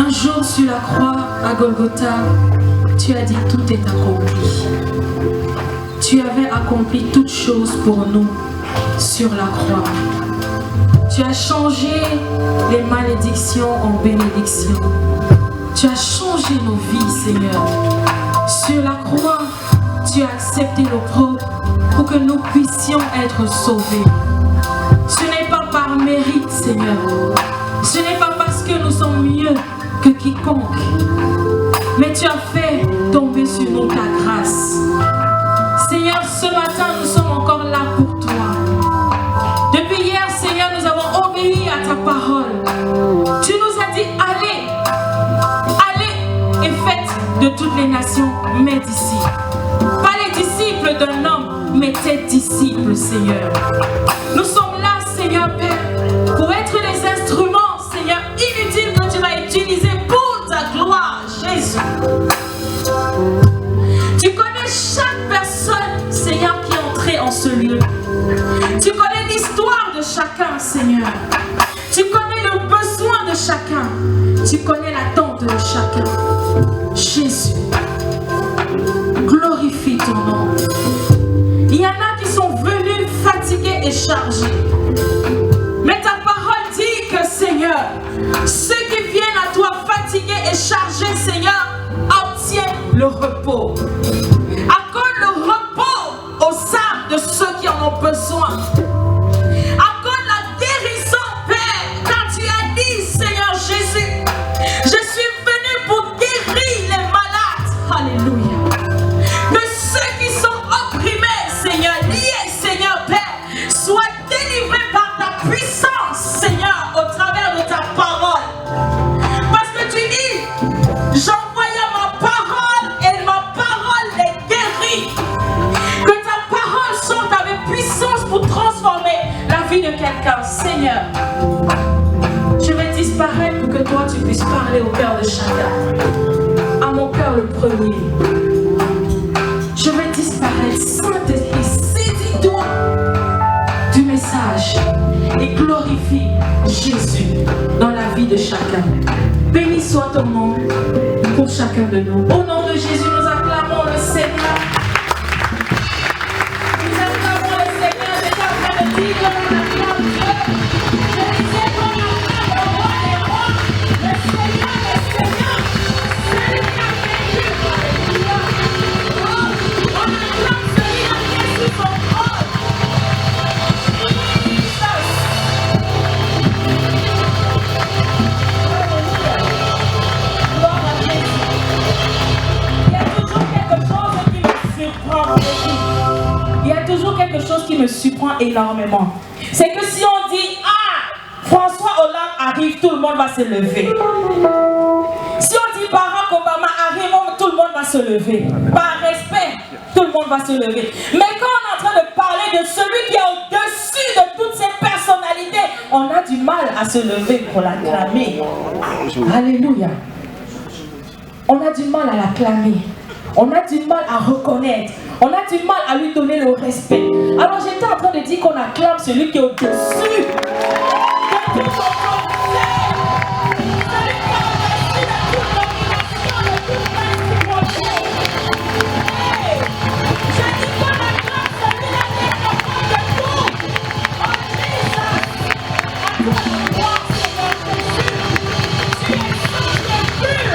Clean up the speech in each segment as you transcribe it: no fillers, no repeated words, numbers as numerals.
Un jour sur la croix à Golgotha, tu as dit tout est accompli. Tu avais accompli toutes choses pour nous sur la croix. Tu as changé les malédictions en bénédictions. Tu as changé nos vies, Seigneur. Sur la croix, tu as accepté l'opprobre pour que nous puissions être sauvés. Ce n'est pas par mérite, Seigneur. Ce n'est pas parce que nous sommes mieux que quiconque. Mais tu as fait tomber sur nous ta grâce. Seigneur, ce matin, nous sommes encore là pour toi. Depuis hier, Seigneur, nous avons obéi à ta parole. Tu nous as dit, allez, allez et faites de toutes les nations mes disciples. Pas les disciples d'un homme, mais tes disciples, Seigneur. Nous sommes là, Seigneur Père, pour être les instruments, Seigneur, inutiles que tu vas utiliser pour ta gloire, Jésus. Tu connais chaque personne, Seigneur, qui est entrée en ce lieu. Tu connais l'histoire de chacun, Seigneur. Tu connais le besoin de chacun. Tu connais l'attente de chacun. Jésus, glorifie ton nom. Il y en a qui sont venus fatigués et chargés. Mais ta parole dit que, Seigneur, ceux qui viennent à toi fatigués et chargés, Seigneur, obtiennent le repos. Accorde le repos aux âmes de ceux qui en ont besoin. Accorde la guérison, Père, car tu as dit, Seigneur Jésus, je suis venu pour guérir les malades. Alléluia. De ceux qui sont opprimés, Seigneur, liés, Seigneur Père, soient délivrés par ta puissance, Seigneur, au travers de ta parole. Parce que tu dis, j'envoyais ma parole et ma parole les guérit. Que ta parole sorte avec puissance pour transformer la vie de quelqu'un. Seigneur, je vais disparaître pour que toi tu puisses parler au cœur de chacun. À mon cœur le premier. Je vais disparaître. Saint-Esprit, saisis-toi du message et glorifie Jésus dans la vie de chacun. Béni soit ton nom pour chacun de nous. Au nom de Jésus, nous acclamons le Seigneur. Nous acclamons le Seigneur. C'est en train de dire qu'on acclame Dieu. Je disais qu'on acclame le roi des rois, le Seigneur des seigneurs, celui qui a vaincu. Alléluia. Oh, on acclame celui qui est sur son trône. Il y a toujours quelque chose qui me surprend énormément. C'est que si on dit « Ah, François Hollande arrive, tout le monde va se lever. » Si on dit « Barack Obama arrive, tout le monde va se lever. » Par respect, tout le monde va se lever. Mais quand on est en train de parler de celui qui est au-dessus de toutes ces personnalités, on a du mal à se lever pour l'acclamer. Alléluia. On a du mal à l'acclamer. On a du mal à reconnaître. On a du mal à lui donner le respect. Alors j'étais en train de dire qu'on acclame celui qui est au-dessus de tout son conseil. Celui qui est au-dessus de toute domination, de toute principauté. Hey, je dis qu'on acclame celui-là qui est capable de tout. Oh Jésus, à toi la gloire, Seigneur Jésus. Tu es saint et pur.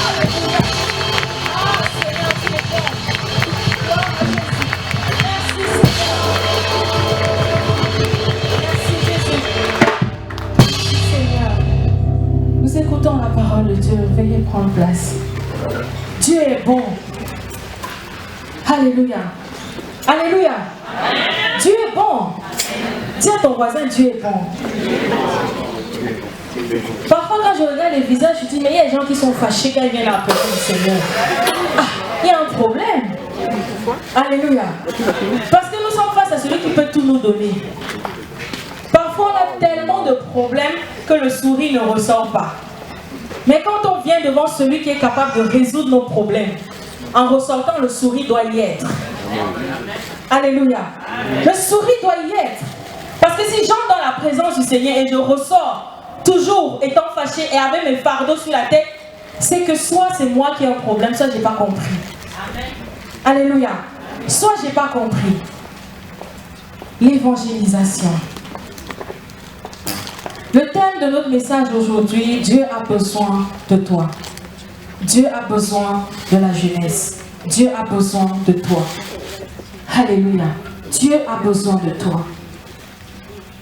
Alléluia. Ah Seigneur, tu es bon. Gloire à Jésus. Merci Seigneur. Merci Jésus. Seigneur, nous écoutons la parole de Dieu. Veuillez prendre place. Dieu est bon. Alléluia. Alléluia. Dieu est bon. Dis à ton voisin, Dieu est bon. Parfois quand je regarde les visages, je dis mais il y a des gens qui sont fâchés quand ils viennent appeler le Seigneur. Ah, il y a un problème. Alléluia. Parce que nous sommes face à celui qui peut tout nous donner. Parfois on a tellement de problèmes que le sourire ne ressort pas. Mais quand on vient devant celui qui est capable de résoudre nos problèmes, en ressortant le sourire doit y être. Alléluia. Le sourire doit y être. Parce que si j'entre dans la présence du Seigneur et je ressors toujours étant fâché et avec mes fardeaux sur la tête, c'est que soit c'est moi qui ai un problème, soit j'ai pas compris. Amen. Alléluia. Soit j'ai pas compris. L'évangélisation. Le thème de notre message aujourd'hui, Dieu a besoin de toi. Dieu a besoin de la jeunesse. Dieu a besoin de toi. Alléluia. Dieu a besoin de toi.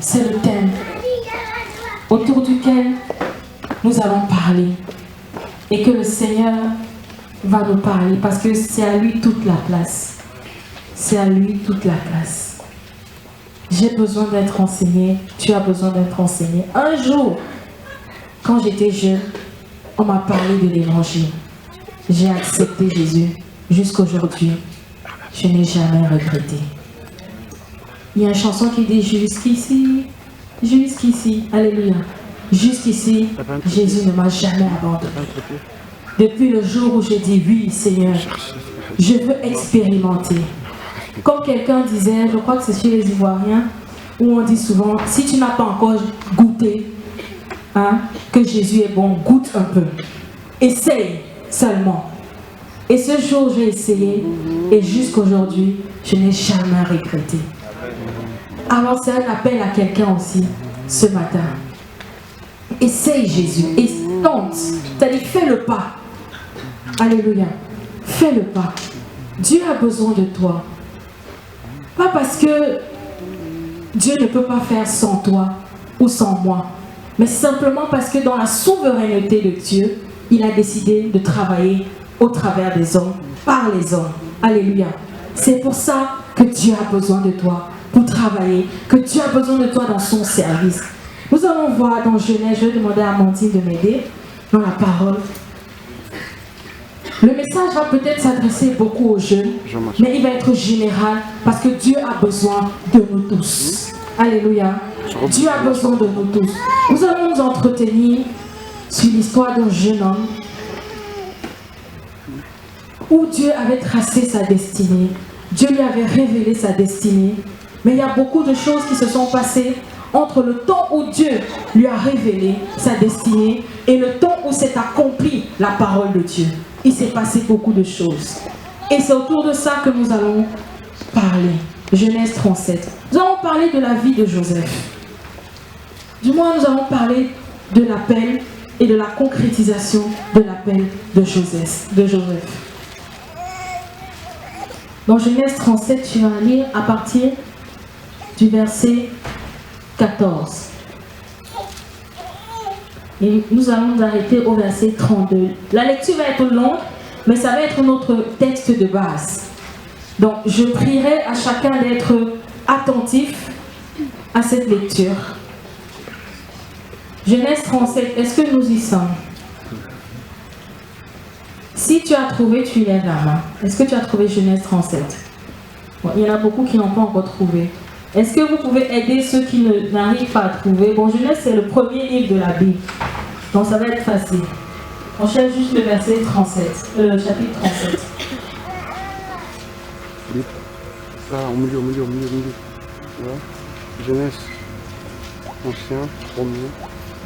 C'est le thème autour duquel nous allons parler. Et que le Seigneur va nous parler parce que c'est à lui toute la place. C'est à lui toute la place. J'ai besoin d'être enseigné. Tu as besoin d'être enseigné. Un jour, quand j'étais jeune, on m'a parlé de l'évangile. J'ai accepté Jésus. Jusqu'aujourd'hui, je n'ai jamais regretté. Il y a une chanson qui dit jusqu'ici, jusqu'ici, alléluia. Jusqu'ici, Jésus ne m'a jamais abandonné. Depuis le jour où j'ai dit oui, Seigneur, je veux expérimenter. Comme quelqu'un disait, je crois que c'est chez les Ivoiriens, où on dit souvent, si tu n'as pas encore goûté que Jésus est bon, goûte un peu. Essaye seulement. Et ce jour, j'ai essayé et jusqu'aujourd'hui, je n'ai jamais regretté. Alors c'est un appel à quelqu'un aussi ce matin. Essaye Jésus et tente. C'est-à-dire fais le pas. Alléluia. Fais le pas. Dieu a besoin de toi. Pas parce que Dieu ne peut pas faire sans toi ou sans moi, mais simplement parce que dans la souveraineté de Dieu, il a décidé de travailler au travers des hommes, par les hommes. Alléluia. C'est pour ça que Dieu a besoin de toi pour travailler, que Dieu a besoin de toi dans son service. Nous allons voir dans Genèse, je vais demander à Amandine de m'aider dans la parole. Le message va peut-être s'adresser beaucoup aux jeunes, mais il va être général parce que Dieu a besoin de nous tous. Alléluia. Dieu a besoin de nous tous. Nous allons nous entretenir sur l'histoire d'un jeune homme où Dieu avait tracé sa destinée. Dieu lui avait révélé sa destinée. Mais il y a beaucoup de choses qui se sont passées entre le temps où Dieu lui a révélé sa destinée et le temps où s'est accomplie la parole de Dieu. Il s'est passé beaucoup de choses. Et c'est autour de ça que nous allons parler. Genèse 37. Nous allons parler de la vie de Joseph. Du moins, nous allons parler de l'appel et de la concrétisation de l'appel de Joseph. Dans Genèse 37, tu vas lire à partir du verset 14. Et nous allons nous arrêter au verset 32. La lecture va être longue, mais ça va être notre texte de base. Donc, je prierai à chacun d'être attentif à cette lecture. Genèse 37, est-ce que nous y sommes? Si tu as trouvé, tu lèves la main. Est-ce que tu as trouvé Genèse 37? Bon, il y en a beaucoup qui n'ont pas encore trouvé. Est-ce que vous pouvez aider ceux qui n'arrivent pas à trouver? Bon, Genèse, c'est le premier livre de la Bible. Donc, ça va être facile. On cherche juste le verset 37, chapitre 37. Là, au milieu. Voilà. Genèse, ancien, premier.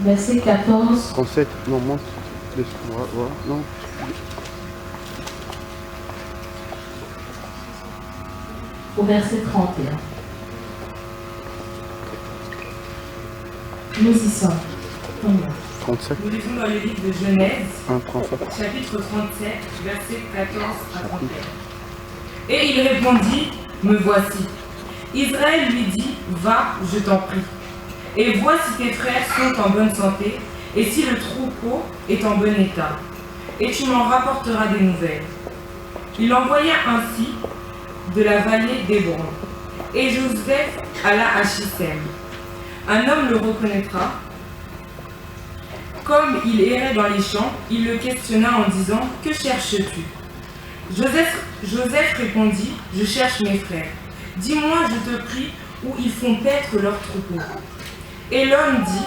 Verset 14. 37, non, monte. Voilà, non. Au verset 31. Nous y sommes. 37. Nous lisons dans le livre de Genèse, 37. chapitre 37, versets 14 à 31. Et il répondit, me voici. Israël lui dit, va, je t'en prie. Et vois si tes frères sont en bonne santé, et si le troupeau est en bon état. Et tu m'en rapporteras des nouvelles. Il envoya ainsi de la vallée d'Hébron. Et Joseph alla à Shithem. Un homme le reconnaîtra. Comme il errait dans les champs, il le questionna en disant, que cherches-tu? Joseph répondit, je cherche mes frères. Dis-moi, je te prie, où ils font paître leurs troupeaux. Et l'homme dit,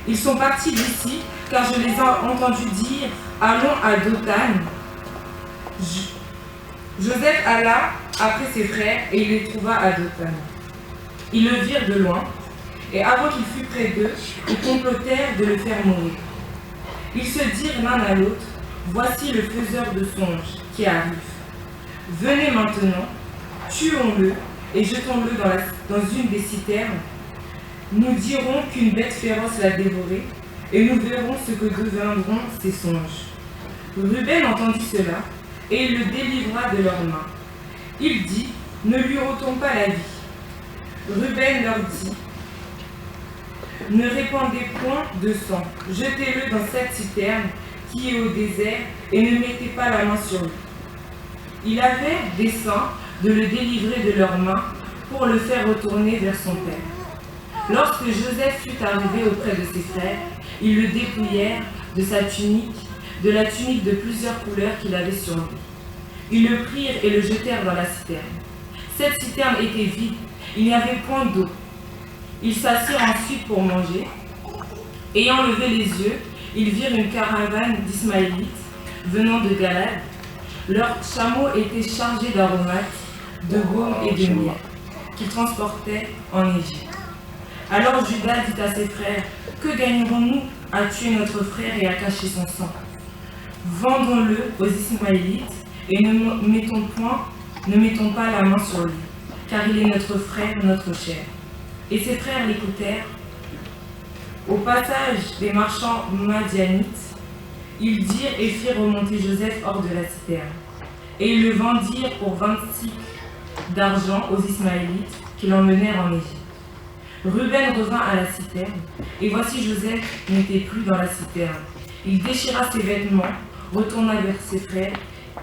ils sont partis d'ici, car je les ai entendus dire, allons à Dothan. Joseph alla après ses frères et il les trouva à Dothan. Ils le virent de loin Et avant qu'il fût près d'eux, ils complotèrent de le faire mourir. Ils se dirent l'un à l'autre, voici le faiseur de songes qui arrive. Venez maintenant, tuons-le et jetons-le dans une des citernes. Nous dirons qu'une bête féroce l'a dévoré et nous verrons ce que deviendront ses songes. Ruben entendit cela et il le délivra de leurs mains. Il dit, ne lui ôtons pas la vie. Ruben leur dit, ne répandez point de sang, jetez-le dans cette citerne qui est au désert et ne mettez pas la main sur lui. Il avait dessein de le délivrer de leurs mains pour le faire retourner vers son père. Lorsque Joseph fut arrivé auprès de ses frères, ils le dépouillèrent de sa tunique, de la tunique de plusieurs couleurs qu'il avait sur lui. Ils le prirent et le jetèrent dans la citerne. Cette citerne était vide, il n'y avait point d'eau. Ils s'assirent ensuite pour manger. Ayant levé les yeux, ils virent une caravane d'Ismaélites venant de Galade. Leurs chameaux étaient chargés d'aromates, de baume et de miel, qu'ils transportaient en Égypte. Alors Judas dit à ses frères, que gagnerons-nous à tuer notre frère et à cacher son sang? Vendons-le aux Ismaélites et ne mettons pas la main sur lui, car il est notre frère, notre chair. Et ses frères l'écoutèrent. Au passage des marchands madianites, ils dirent et firent remonter Joseph hors de la citerne. Et ils le vendirent pour 20 cycles d'argent aux Ismaélites qui l'emmenèrent en Égypte. Ruben revint à la citerne, et voici Joseph n'était plus dans la citerne. Il déchira ses vêtements, retourna vers ses frères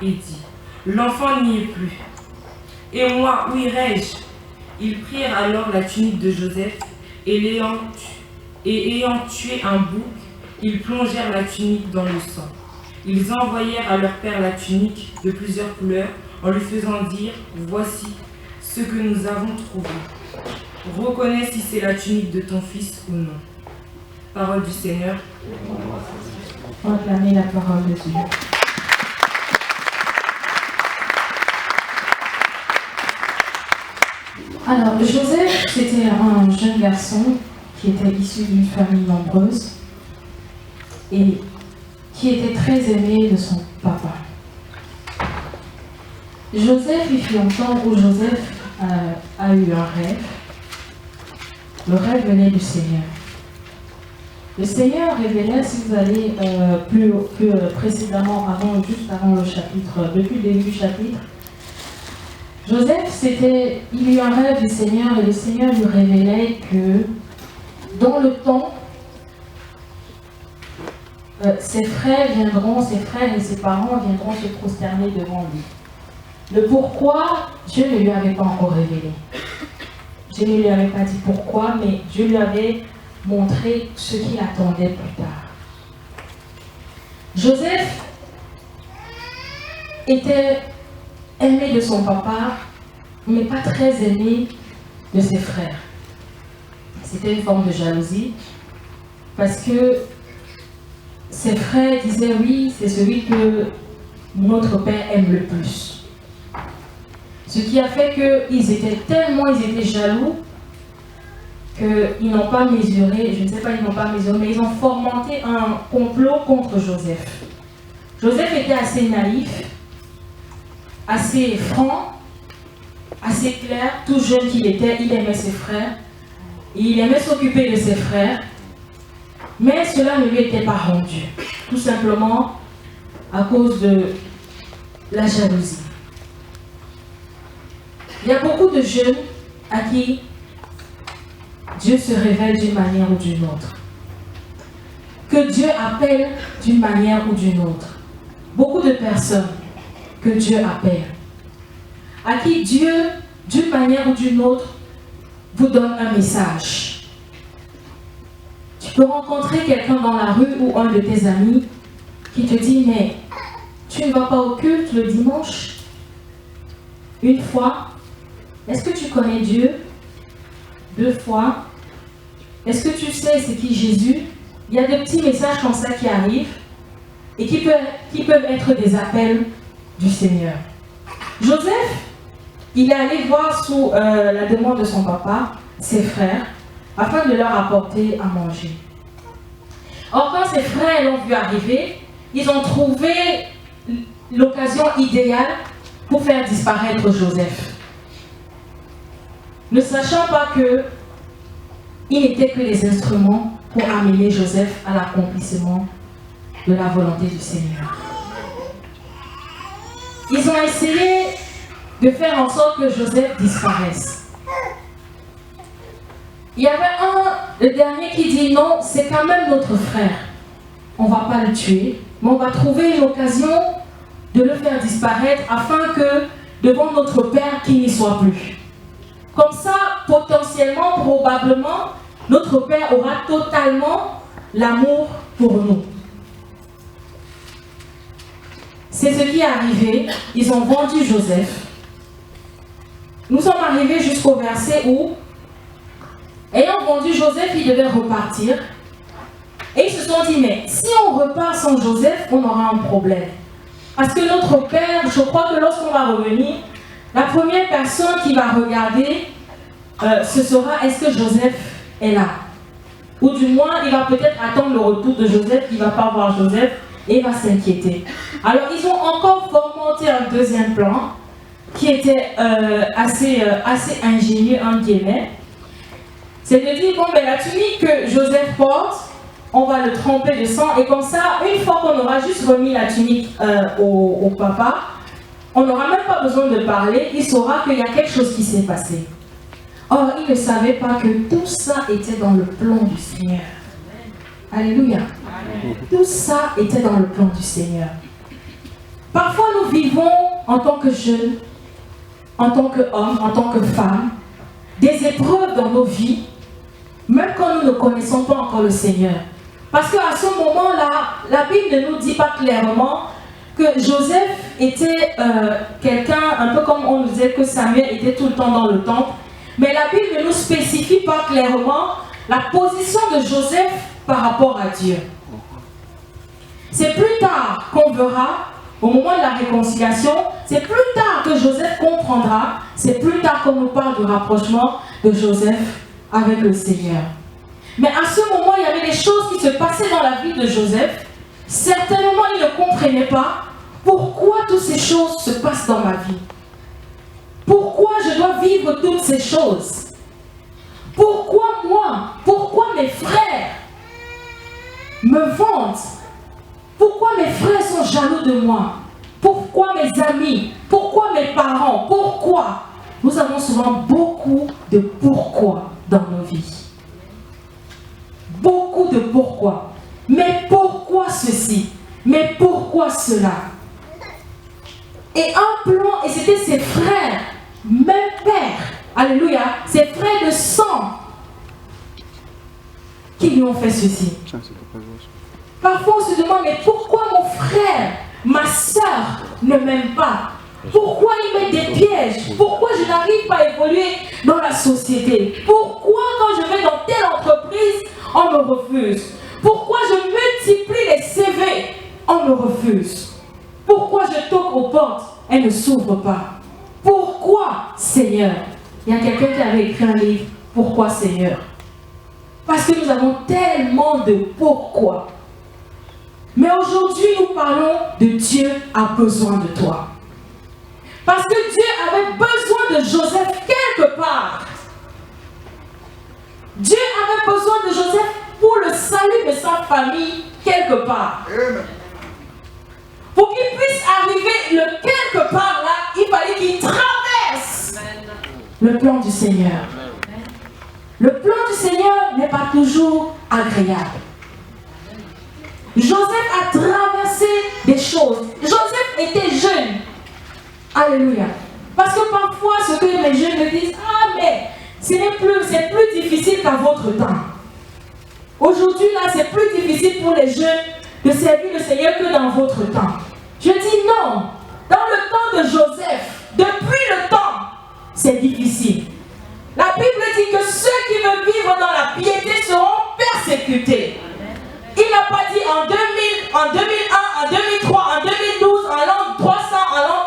et dit, l'enfant n'y est plus. Et moi, où irai-je? Ils prirent alors la tunique de Joseph, et ayant tué un bouc, ils plongèrent la tunique dans le sang. Ils envoyèrent à leur père la tunique de plusieurs couleurs, en lui faisant dire, voici ce que nous avons trouvé. Reconnais si c'est la tunique de ton fils ou non. Parole du Seigneur. Proclamez la parole de Dieu. Alors, Joseph, c'était un jeune garçon qui était issu d'une famille nombreuse et qui était très aimé de son papa. Joseph, il fut un temps où Joseph a eu un rêve. Le rêve venait du Seigneur. Le Seigneur révélait, si vous allez plus précédemment, juste avant le chapitre, depuis le début du chapitre, Joseph, il eut un rêve du Seigneur et le Seigneur lui révélait que dans le temps, ses frères et ses parents viendront se prosterner devant lui. Le pourquoi, Dieu ne lui avait pas encore révélé. Dieu ne lui avait pas dit pourquoi, mais Dieu lui avait montré ce qu'il attendait plus tard. Joseph était aimé de son papa, mais pas très aimé de ses frères. C'était une forme de jalousie, parce que ses frères disaient oui, c'est celui que notre père aime le plus. Ce qui a fait qu'ils étaient jaloux qu'ils n'ont pas mesuré, je ne sais pas, ils n'ont pas mesuré, mais ils ont fomenté un complot contre Joseph. Joseph était assez naïf, assez franc, assez clair, tout jeune qu'il était, il aimait ses frères, et il aimait s'occuper de ses frères, mais cela ne lui était pas rendu, tout simplement à cause de la jalousie. Il y a beaucoup de jeunes à qui Dieu se révèle d'une manière ou d'une autre, que Dieu appelle d'une manière ou d'une autre. Beaucoup de personnes que Dieu appelle, à qui Dieu, d'une manière ou d'une autre, vous donne un message. Tu peux rencontrer quelqu'un dans la rue ou un de tes amis qui te dit, mais tu ne vas pas au culte le dimanche? Une fois. Est-ce que tu connais Dieu? 2 fois. Est-ce que tu sais c'est qui Jésus? Il y a des petits messages comme ça qui arrivent et qui peuvent être des appels du Seigneur. Joseph, il est allé voir sous la demande de son papa, ses frères, afin de leur apporter à manger. Or, quand ces frères l'ont vu arriver, ils ont trouvé l'occasion idéale pour faire disparaître Joseph. Ne sachant pas qu'ils n'étaient que les instruments pour amener Joseph à l'accomplissement de la volonté du Seigneur. Ils ont essayé de faire en sorte que Joseph disparaisse. Il y avait le dernier qui dit non, c'est quand même notre frère. On ne va pas le tuer, mais on va trouver une occasion de le faire disparaître afin que devant notre Père qu'il n'y soit plus. Comme ça, potentiellement, probablement, notre Père aura totalement l'amour pour nous. C'est ce qui est arrivé. Ils ont vendu Joseph. Nous sommes arrivés jusqu'au verset où, ayant vendu Joseph, ils devaient repartir. Et ils se sont dit, mais si on repart sans Joseph, on aura un problème. Parce que notre Père, je crois que lorsqu'on va revenir, la première personne qui va regarder, ce sera est-ce que Joseph est là. Ou du moins, il va peut-être attendre le retour de Joseph, il ne va pas voir Joseph et il va s'inquiéter. Alors, ils ont encore fomenté un deuxième plan qui était assez ingénieux, en guillemets. C'est de dire, bon, ben, la tunique que Joseph porte, on va le tremper de sang et comme ça, une fois qu'on aura juste remis la tunique au papa, on n'aura même pas besoin de parler, il saura qu'il y a quelque chose qui s'est passé. Or, il ne savait pas que tout ça était dans le plan du Seigneur. Alléluia. Tout ça était dans le plan du Seigneur. Parfois, nous vivons en tant que jeunes, en tant qu'hommes, en tant que femmes, des épreuves dans nos vies, même quand nous ne connaissons pas encore le Seigneur. Parce qu'à ce moment-là, la Bible ne nous dit pas clairement que Joseph était quelqu'un, un peu comme on nous disait que Samuel était tout le temps dans le temple. Mais la Bible ne nous spécifie pas clairement la position de Joseph par rapport à Dieu. C'est plus tard qu'on verra, au moment de la réconciliation, c'est plus tard que Joseph comprendra, c'est plus tard qu'on nous parle du rapprochement de Joseph avec le Seigneur. Mais à ce moment, il y avait des choses qui se passaient dans la vie de Joseph. Certainement, il ne comprenait pas pourquoi toutes ces choses se passent dans ma vie. Pourquoi je dois vivre toutes ces choses? Pourquoi moi? Pourquoi mes frères me vantent? Pourquoi mes frères sont jaloux de moi? Pourquoi mes amis? Pourquoi mes parents? Pourquoi? Nous avons souvent beaucoup de pourquoi dans nos vies. Beaucoup de pourquoi. Mais pourquoi ceci? Mais pourquoi cela? Et un plan, et c'était ses frères, même père, alléluia, ses frères de sang, qui lui ont fait ceci. Parfois on se demande, mais pourquoi mon frère, ma soeur ne m'aime pas? Pourquoi il met des pièges? Pourquoi je n'arrive pas à évoluer dans la société? Pourquoi quand je vais dans telle entreprise, on me refuse? Pourquoi je multiplie les CV, on me refuse? Pourquoi je toque aux portes, elles ne s'ouvrent pas? Pourquoi, Seigneur? Il y a quelqu'un qui avait écrit un livre, Pourquoi, Seigneur? Parce que nous avons tellement de pourquoi. Mais aujourd'hui, nous parlons de Dieu a besoin de toi. Parce que Dieu avait besoin de Joseph quelque part. Dieu avait besoin de Joseph pour le salut de sa famille quelque part. Pour qu'il puisse arriver le quelque part là, il fallait qu'il traverse le plan du Seigneur. Le plan du Seigneur n'est pas toujours agréable. Joseph a traversé des choses. Joseph était jeune. Alléluia. Parce que parfois, ce que les jeunes me disent, ah mais c'est plus difficile qu'à votre temps. Aujourd'hui, là, c'est plus difficile pour les jeunes de servir le Seigneur que dans votre temps. Je dis non. Dans le temps de Joseph, depuis le temps, c'est difficile. La Bible dit que ceux qui veulent vivre dans la piété seront persécutés. Il n'a pas dit en 2000, en 2001, en 2003, en 2012, en l'an 300, en l'an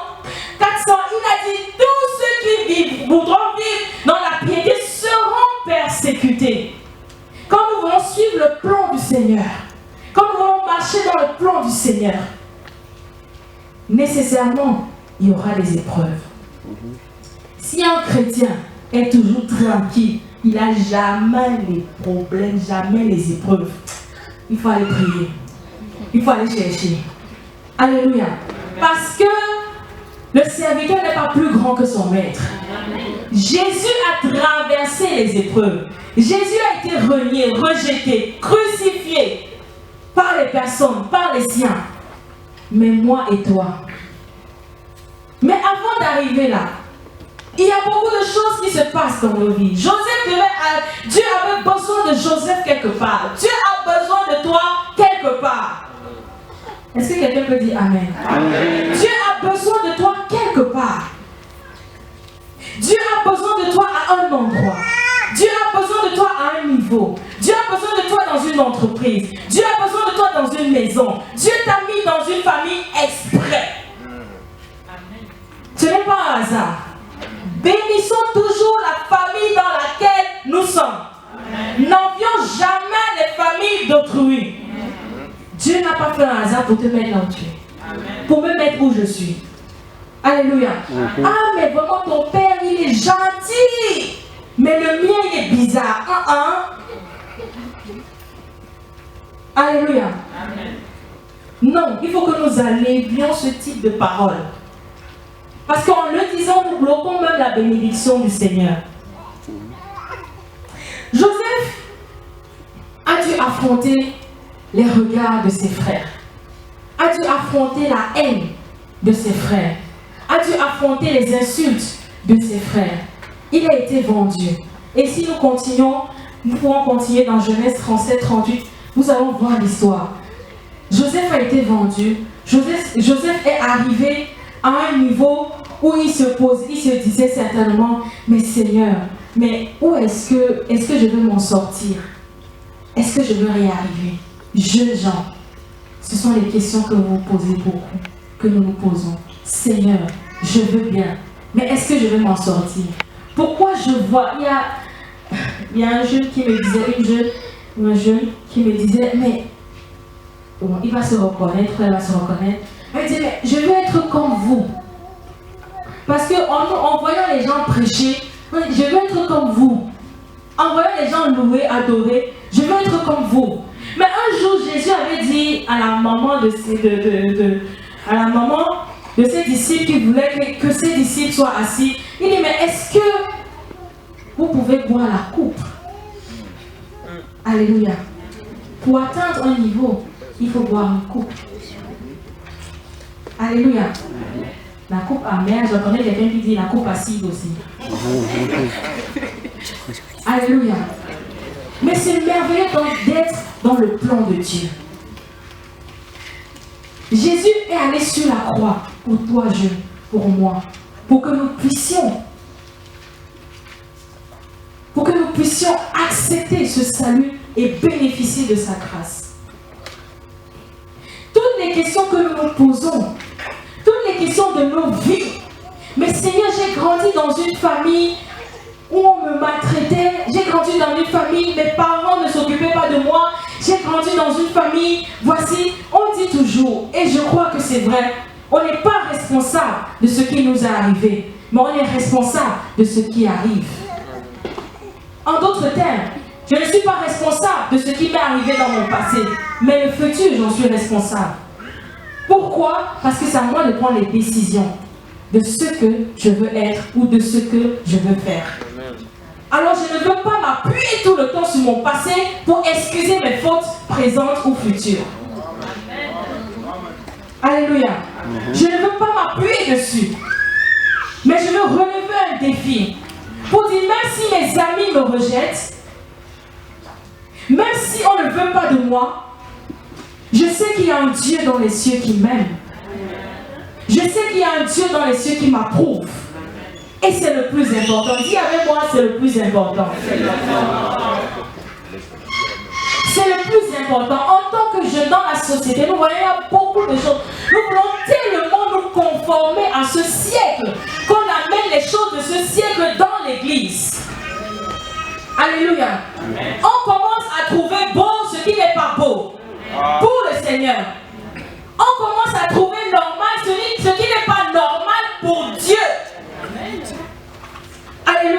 400. Il a dit tous ceux qui voudront vivre dans la piété seront persécutés. Seigneur, quand nous voulons marcher dans le plan du Seigneur, nécessairement, il y aura des épreuves. Si un chrétien est toujours tranquille, il n'a jamais les problèmes, jamais les épreuves, il faut aller prier. Il faut aller chercher. Alléluia. Parce que le serviteur n'est pas plus grand que son maître. Jésus a traversé les épreuves. Jésus a été renié, rejeté, crucifié par les personnes, par les siens. Mais moi et toi. Mais avant d'arriver là, il y a beaucoup de choses qui se passent dans nos vies. Dieu avait besoin de Joseph quelque part. Dieu a besoin de toi quelque part. Est-ce que quelqu'un peut dire Amen? Amen? Dieu a besoin de toi quelque part. Dieu a besoin de toi à un endroit. Dieu a besoin de toi à un niveau. Dieu a besoin de toi dans une entreprise. Dieu a besoin de toi dans une maison. Dieu t'a mis dans une famille exprès. Ce n'est pas un hasard. Bénissons toujours la famille dans laquelle nous sommes. N'envions jamais les familles d'autrui. Dieu n'a pas fait un hasard pour te mettre là où tu es. Pour me mettre où je suis. Alléluia. Ah, mais vraiment ton père, il est gentil. Mais le mien, il est bizarre. Alléluia. Non, il faut que nous enlevions ce type de parole. Parce qu'en le disant, nous bloquons même la bénédiction du Seigneur. Joseph a dû affronter les regards de ses frères, a dû affronter la haine de ses frères, a dû affronter les insultes de ses frères. Il a été vendu. Et si nous continuons, nous pouvons continuer dans Genèse 37-38, nous allons voir l'histoire. Joseph a été vendu. Joseph est arrivé à un niveau où il se disait certainement, mais Seigneur, mais où est-ce que je vais m'en sortir? Est-ce que je vais y arriver? Jeunes gens, ce sont les questions que vous posez beaucoup, que nous nous posons. Seigneur, je veux bien, mais est-ce que je vais m'en sortir? Pourquoi je vois, il y a un jeune qui me disait, un jeune qui me disait, mais bon, il va se reconnaître, elle va se reconnaître. Elle me dit, mais je veux être comme vous. Parce qu'en voyant les gens prêcher, je veux être comme vous. En voyant les gens louer, adorer, je veux être comme vous. Mais un jour, Jésus avait dit à la maman de ses disciples qui voulait que ses disciples soient assis, il dit, mais est-ce que vous pouvez boire la coupe? Alléluia. Pour atteindre un niveau, il faut boire une coupe. Alléluia. La coupe amère, j'entendais quelqu'un qui dit la coupe acide aussi. Alléluia. Mais c'est merveilleux d'être dans le plan de Dieu. Jésus est allé sur la croix pour toi, jeune, pour moi, pour que nous puissions accepter ce salut et bénéficier de sa grâce. Toutes les questions que nous nous posons, toutes les questions de nos vies. Mais Seigneur, j'ai grandi dans une famille où on me maltraitait. J'ai grandi dans une famille, mes parents ne s'occupaient pas de moi. J'ai grandi dans une famille, voici, on dit toujours, et je crois que c'est vrai, on n'est pas responsable de ce qui nous est arrivé, mais on est responsable de ce qui arrive. En d'autres termes, je ne suis pas responsable de ce qui m'est arrivé dans mon passé, mais le futur, j'en suis responsable. Pourquoi? Parce que c'est à moi de prendre les décisions de ce que je veux être ou de ce que je veux faire. Alors je ne veux pas m'appuyer tout le temps sur mon passé pour excuser mes fautes présentes ou futures. Alléluia. Je ne veux pas m'appuyer dessus. Mais je veux relever un défi. Pour dire, même si mes amis me rejettent, même si on ne veut pas de moi, je sais qu'il y a un Dieu dans les cieux qui m'aime. Je sais qu'il y a un Dieu dans les cieux qui m'approuve. Et c'est le plus important. Dis avec moi, c'est le plus important. C'est le plus important. En tant que jeune dans la société, nous voyons beaucoup de choses. Nous voulons tellement nous conformer à ce siècle qu'on amène les choses de ce siècle dans l'église. Alléluia. On commence à trouver beau ce qui n'est pas beau.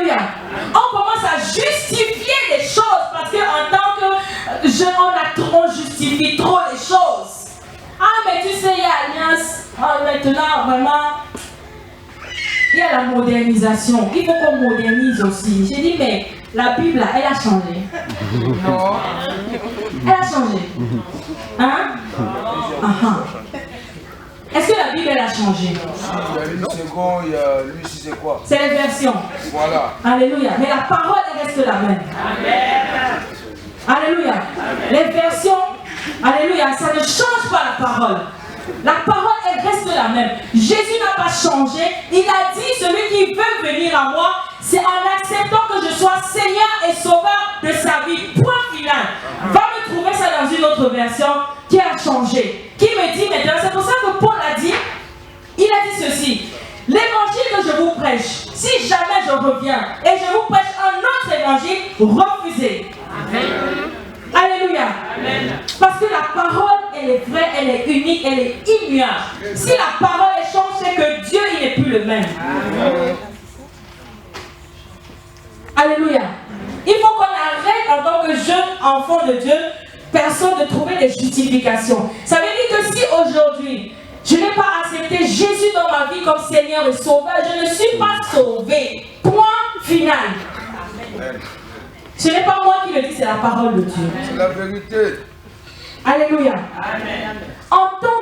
Alléluia. On commence à justifier les choses parce qu'en tant que jeune, on justifie trop les choses. Ah, mais tu sais, il y a Alliance. Ah, maintenant, vraiment, il y a la modernisation. Il faut qu'on modernise aussi. J'ai dit, mais la Bible, elle a changé. Non. Elle a changé. Hein? Est-ce que la Bible, elle a changé? Il y a lui second, il y a lui si c'est quoi? C'est les versions. Voilà. Alléluia. Mais la parole, elle reste la même. Amen. Alléluia. Amen. Les versions, alléluia, ça ne change pas la parole. La parole, elle reste la même. Jésus n'a pas changé. Il a dit, celui qui veut venir à moi, c'est en acceptant que je sois Seigneur et Sauveur de sa vie. Point final. Va me trouver ça dans une autre version qui a changé. Qui me dit maintenant, c'est pour ça que Paul a dit, il a dit ceci. L'évangile que je vous prêche, si jamais je reviens et je vous prêche un autre évangile, refusez. Amen. Alléluia. Amen. Parce que la parole, elle est vraie, elle est unique, elle est immuable. Si la parole est changée, c'est que Dieu, il n'est plus le même. Amen. Alléluia. Il faut qu'on arrête en tant que jeune enfant de Dieu, personne de trouver des justifications. Ça veut dire que si aujourd'hui, je n'ai pas accepté Jésus dans ma vie comme Seigneur et Sauveur, je ne suis pas sauvé. Point final. Amen. Ce n'est pas moi qui le dis, c'est la parole de Dieu. C'est la vérité. Alléluia. Amen. En tant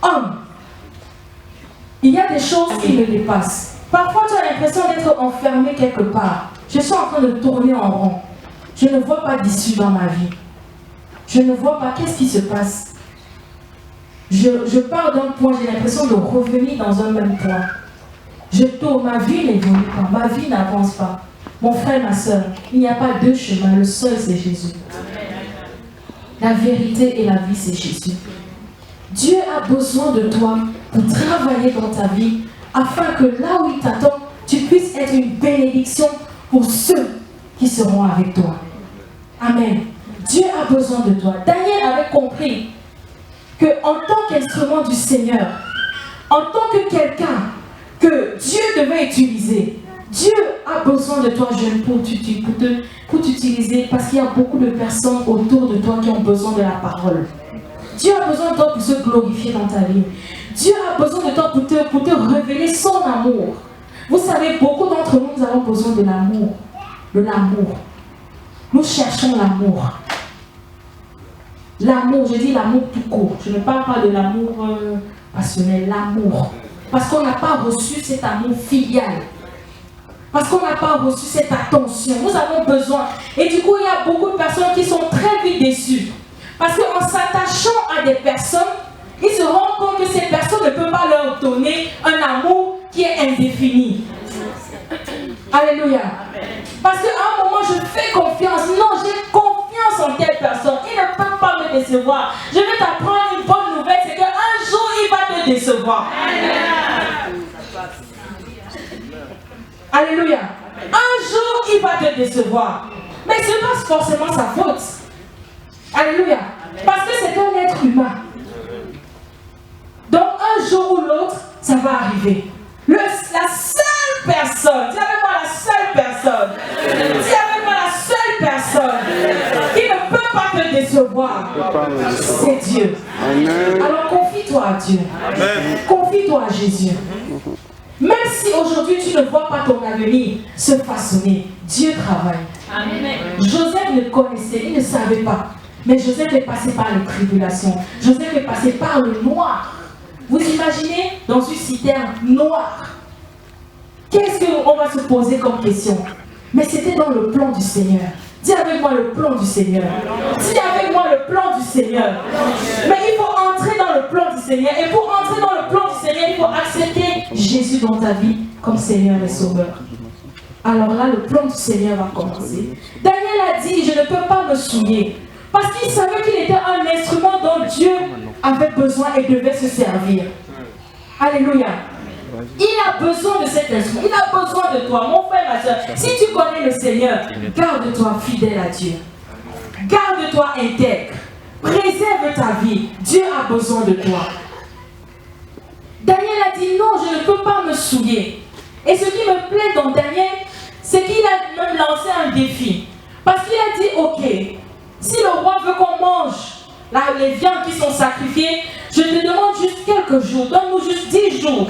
qu'homme, il y a des choses qui me dépassent. Parfois, tu as l'impression d'être enfermé quelque part. Je suis en train de tourner en rond. Je ne vois pas d'issue dans ma vie. Je ne vois pas qu'est-ce qui se passe. Je pars d'un point, j'ai l'impression de revenir dans un même point. Je tourne, ma vie n'évolue pas, ma vie n'avance pas. Mon frère, ma soeur, il n'y a pas deux chemins, le seul c'est Jésus. La vérité et la vie c'est Jésus. Dieu a besoin de toi pour travailler dans ta vie afin que là où il t'attend, tu puisses être une bénédiction pour ceux qui seront avec toi. Amen. Dieu a besoin de toi. Daniel avait compris qu'en tant qu'instrument du Seigneur, en tant que quelqu'un que Dieu devait utiliser, Dieu a besoin de toi, jeune, pour t'utiliser parce qu'il y a beaucoup de personnes autour de toi qui ont besoin de la parole. Dieu a besoin de toi pour se glorifier dans ta vie. Dieu a besoin de toi pour te révéler son amour. Vous savez, beaucoup d'entre nous, nous avons besoin de l'amour. De l'amour. Nous cherchons l'amour. L'amour, je dis l'amour tout court. Je ne parle pas de l'amour passionnel, l'amour. Parce qu'on n'a pas reçu cet amour filial. Parce qu'on n'a pas reçu cette attention. Nous avons besoin. Et du coup, il y a beaucoup de personnes qui sont très vite déçues. Parce qu'en s'attachant à des personnes, ils se rendent compte que ces personnes ne peuvent pas leur donner un amour qui est indéfini. Alléluia. Parce qu'à un moment, je fais confiance. Non, j'ai confiance en telle personne. Il ne peut pas me décevoir. Je vais t'apprendre une bonne nouvelle, c'est qu'un jour, il va te décevoir. Alléluia. Un jour, il va te décevoir. Mais ce n'est pas forcément sa faute. Alléluia. Parce que c'est un être humain. Donc, un jour ou l'autre, ça va arriver. La seule personne, dis avec moi la seule personne, dis avec moi la seule personne qui ne peut pas te décevoir, c'est Dieu. Amen. Alors confie-toi à Dieu. Confie-toi à Jésus. Même si aujourd'hui tu ne vois pas ton avenir se façonner, Dieu travaille. Amen. Joseph ne connaissait, il ne savait pas. Mais Joseph est passé par les tribulations. Joseph est passé par le noir. Vous imaginez dans une citerne noire. Qu'est-ce qu'on va se poser comme question? Mais c'était dans le plan du Seigneur. Dis avec moi le plan du Seigneur. Dis avec moi le plan du Seigneur. Mais il faut entrer dans le plan du Seigneur. Et pour entrer dans le plan du Seigneur, il faut accepter Jésus dans ta vie comme Seigneur et Sauveur. Alors là, le plan du Seigneur va commencer. Daniel a dit, je ne peux pas me souiller. Parce qu'il savait qu'il était un instrument dont Dieu avait besoin et devait se servir. Alléluia. Il a besoin de cet instrument. Il a besoin de toi, mon frère, ma soeur. Si tu connais le Seigneur, garde-toi fidèle à Dieu. Garde-toi intègre. Préserve ta vie. Dieu a besoin de toi. Daniel a dit non, je ne peux pas me souiller. Et ce qui me plaît dans Daniel, lancé un défi. Parce qu'il a dit, ok, si le roi veut qu'on mange là, les viandes qui sont sacrifiées, je te demande juste quelques jours, donne-nous juste 10 jours,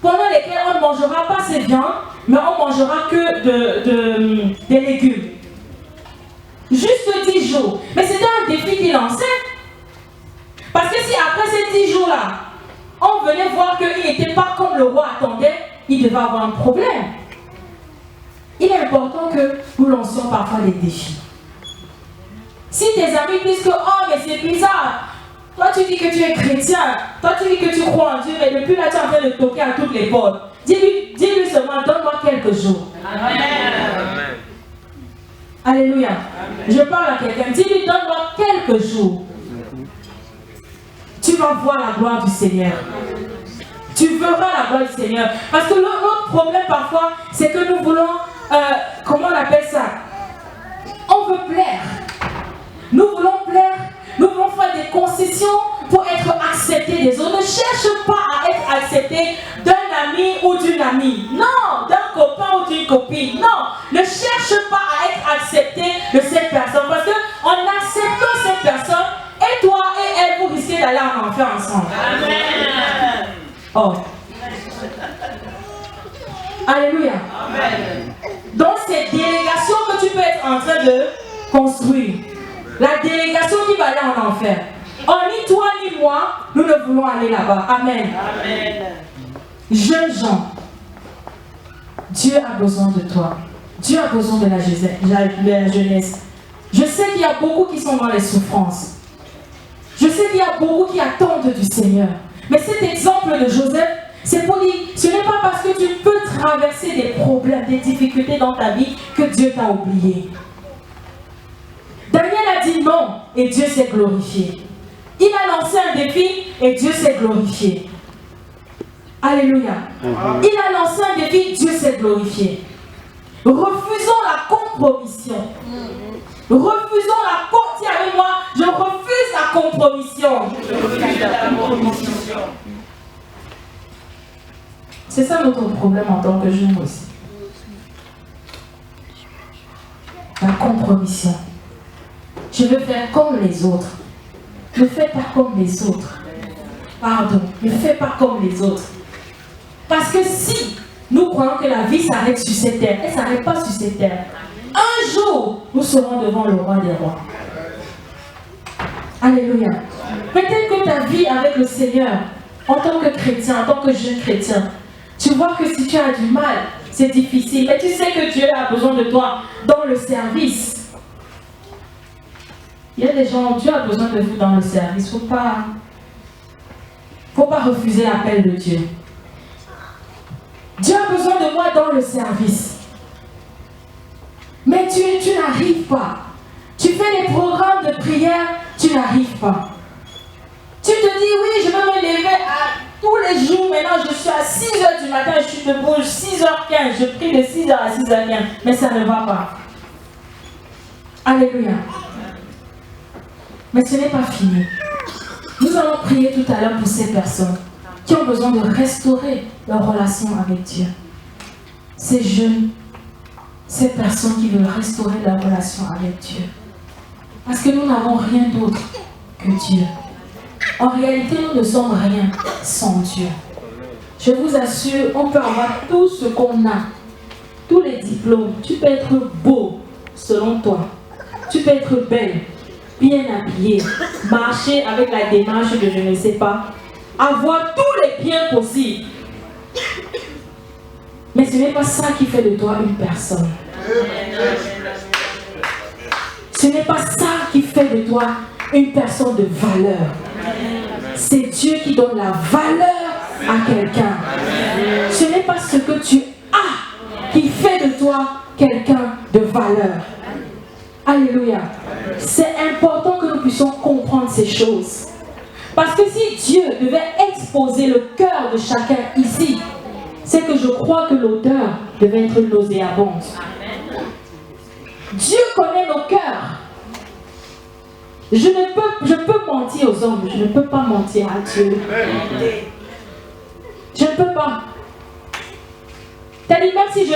pendant lesquels on ne mangera pas ces viandes, mais on mangera que des légumes. Juste 10 jours. Mais c'était un défi qu'il lançait. Parce que si après ces 10 jours-là, on venait voir qu'il n'était pas comme le roi attendait, il devait avoir un problème. Il est important que nous lancions parfois des défis. Si tes amis disent que, oh mais c'est bizarre, toi tu dis que tu es chrétien, toi tu dis que tu crois en Dieu, mais depuis là tu es en train de toquer à toutes les portes. Dis-lui seulement, donne-moi quelques jours. Amen. Amen. Alléluia. Amen. Je parle à quelqu'un, dis-lui, donne-moi quelques jours. Tu vas voir la gloire du Seigneur. Tu verras la gloire du Seigneur. Parce que notre problème parfois, c'est que nous voulons, comment on appelle ça? On veut plaire. Nous voulons plaire, nous voulons faire des concessions pour être acceptés des autres. Ne cherche pas à être accepté d'un ami ou d'une amie. Non, d'un copain ou d'une copine. Non, ne cherche pas à être accepté de cette personne. Parce qu'en acceptant cette personne, et toi et elle, vous risquez d'aller en enfer ensemble. Amen. Oh. Alléluia. Amen. Donc, c'est délégation que tu peux être en train de construire. La délégation qui va aller en enfer. Oh, ni toi ni moi, nous ne voulons aller là-bas. Amen. Amen. Jeunes gens, Dieu a besoin de toi. Dieu a besoin de la jeunesse. Je sais qu'il y a beaucoup qui sont dans les souffrances. Je sais qu'il y a beaucoup qui attendent du Seigneur. Mais cet exemple de Joseph, c'est pour dire, ce n'est pas parce que tu peux traverser des problèmes, des difficultés dans ta vie que Dieu t'a oublié. Daniel a dit non et Dieu s'est glorifié. Il a lancé un défi et Dieu s'est glorifié. Alléluia. Il a lancé un défi, Dieu s'est glorifié. Refusons la compromission. Refusons la compromission. Dis avec moi, je refuse la compromission. C'est ça notre problème en tant que jeunes aussi. La compromission. Je veux faire comme les autres. Ne fais pas comme les autres. Pardon, ne fais pas comme les autres. Parce que si nous croyons que la vie s'arrête sur cette terre, elle ne s'arrête pas sur cette terre. Un jour, nous serons devant le roi des rois. Alléluia. Peut-être que ta vie avec le Seigneur, en tant que chrétien, en tant que jeune chrétien, tu vois que si tu as du mal, c'est difficile. Mais tu sais que Dieu a besoin de toi dans le service. Il y a des gens, Dieu a besoin de vous dans le service. Il ne faut pas refuser l'appel de Dieu. Dieu a besoin de moi dans le service. Mais tu n'arrives pas. Tu fais des programmes de prière, tu n'arrives pas. Tu te dis, oui, je vais me lever à tous les jours. Maintenant, je suis à 6h du matin, je suis debout, 6h15. Je prie de 6h à 6h15. Mais ça ne va pas. Alléluia. Mais ce n'est pas fini. Nous allons prier tout à l'heure pour ces personnes qui ont besoin de restaurer leur relation avec Dieu. Ces jeunes, ces personnes qui veulent restaurer leur relation avec Dieu. Parce que nous n'avons rien d'autre que Dieu. En réalité, nous ne sommes rien sans Dieu. Je vous assure, on peut avoir tout ce qu'on a, tous les diplômes. Tu peux être beau selon toi. Tu peux être belle, bien habillée, marcher avec la démarche de je ne sais pas, avoir tous les biens possibles. Mais ce n'est pas ça qui fait de toi une personne. Ce n'est pas ça qui fait de toi une personne de valeur. C'est Dieu qui donne la valeur à quelqu'un. Ce n'est pas ce que tu as qui fait de toi quelqu'un de valeur. Alléluia. C'est important que nous puissions comprendre ces choses. Parce que si Dieu devait exposer le cœur de chacun ici, c'est que je crois que l'odeur devait être nauséabonde. Dieu connaît nos cœurs. Je peux mentir aux hommes, je ne peux pas mentir à Dieu. Je ne peux pas. C'est-à-dire, même si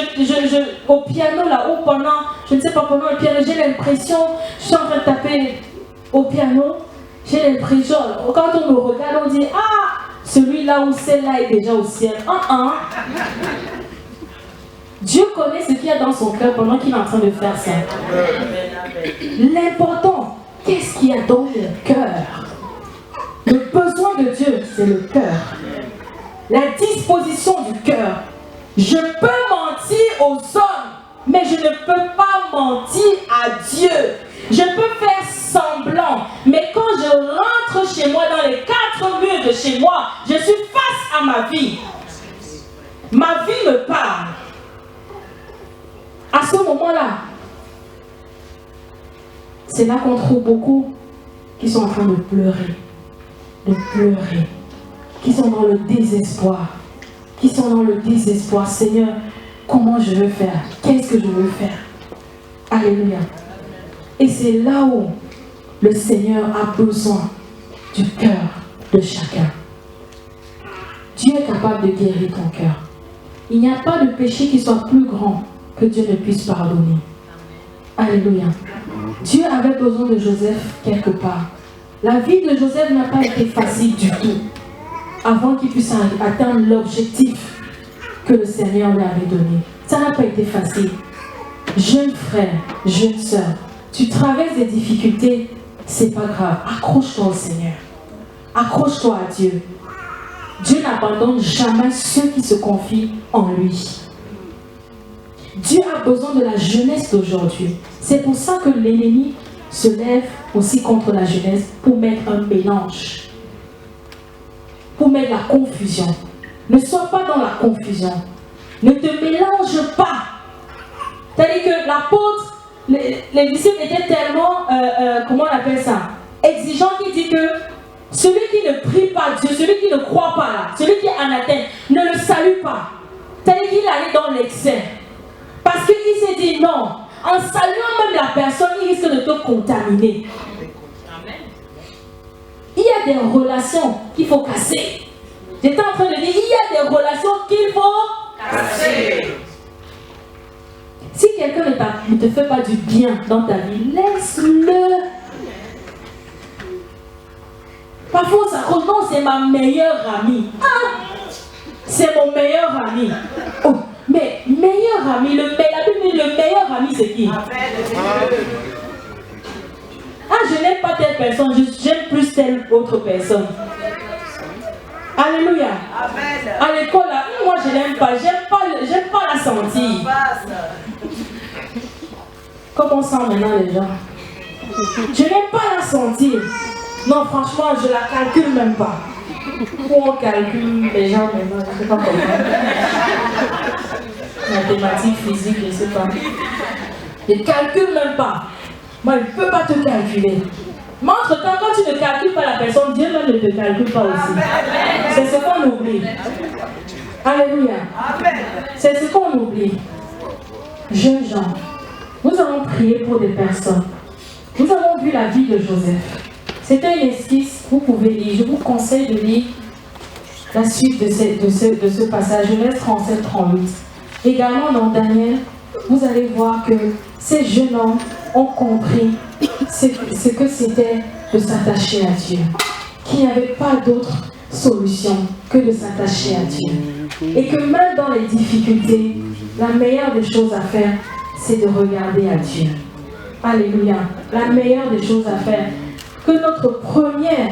au piano là, ou pendant, je ne sais pas, pendant le piano, j'ai l'impression, je suis en train de taper au piano, j'ai l'impression, quand on me regarde, on dit, ah, celui-là ou celle-là est déjà au ciel. Dieu connaît ce qu'il y a dans son cœur pendant qu'il est en train de faire ça. L'important, qu'est-ce qu'il y a dans le cœur? Le besoin de Dieu, c'est le cœur. La disposition du cœur. Je peux mentir aux hommes, mais je ne peux pas mentir à Dieu. Je peux faire semblant, mais quand je rentre chez moi, dans les 4 murs de chez moi, je suis face à ma vie. Ma vie me parle. À ce moment-là, c'est là qu'on trouve beaucoup qui sont en train de pleurer, qui sont dans le désespoir, Seigneur, comment je veux faire? Qu'est-ce que je veux faire? Alléluia. Et c'est là où le Seigneur a besoin du cœur de chacun. Dieu est capable de guérir ton cœur. Il n'y a pas de péché qui soit plus grand que Dieu ne puisse pardonner. Alléluia. Dieu avait besoin de Joseph quelque part. La vie de Joseph n'a pas été facile du tout avant qu'il puisse atteindre l'objectif que le Seigneur lui avait donné. Ça n'a pas été facile. Jeune frère, jeune soeur, tu traverses des difficultés, c'est pas grave. Accroche-toi au Seigneur. Accroche-toi à Dieu. Dieu n'abandonne jamais ceux qui se confient en lui. Dieu a besoin de la jeunesse d'aujourd'hui. C'est pour ça que l'ennemi se lève aussi contre la jeunesse pour mettre un mélange, pour mettre la confusion. Ne sois pas dans la confusion. Ne te mélange pas. C'est-à-dire que l'apôtre, les disciples étaient tellement, comment on appelle ça, exigeants, qui dit que celui qui ne prie pas Dieu, celui qui ne croit pas là, celui qui est anathème, ne le salue pas. C'est-à-dire qu'il allait dans l'excès. Parce qu'il s'est dit non, en saluant même la personne, il risque de te contaminer. Il y a des relations qu'il faut casser. J'étais en train de dire, il y a des relations qu'il faut casser. Si quelqu'un ne te fait pas du bien dans ta vie, laisse-le. Parfois on s'accroche, non, c'est ma meilleure amie. Ah, c'est mon meilleur ami. Oh, mais meilleur ami, la Bible dit le meilleur ami c'est qui? Ah, je n'aime pas telle personne, j'aime plus telle autre personne. Alléluia. Amen. À l'école, là, moi je n'aime pas, j'aime pas la sentir. Comment on sent maintenant les gens? Je n'aime pas la sentir. Non, franchement, je la calcule même pas. Où on calcule les gens maintenant, je ne sais pas comment. Mathématiques, physique, je ne sais pas. Je ne calcule même pas. Moi, je ne peux pas te calculer. Mais entre-temps, quand tu ne calcules pas la personne, Dieu même ne te calcule pas aussi. C'est ce qu'on oublie. Alléluia. C'est ce qu'on oublie. Jeunes gens, nous allons prier pour des personnes. Nous avons vu la vie de Joseph. C'était une esquisse, vous pouvez lire. Je vous conseille de lire la suite de ce passage, Genèse 37-38. Également dans Daniel, vous allez voir que ces jeunes hommes ont compris ce que c'était de s'attacher à Dieu. Qu'il n'y avait pas d'autre solution que de s'attacher à Dieu. Et que même dans les difficultés, la meilleure des choses à faire, c'est de regarder à Dieu. Alléluia. La meilleure des choses à faire. Que notre premier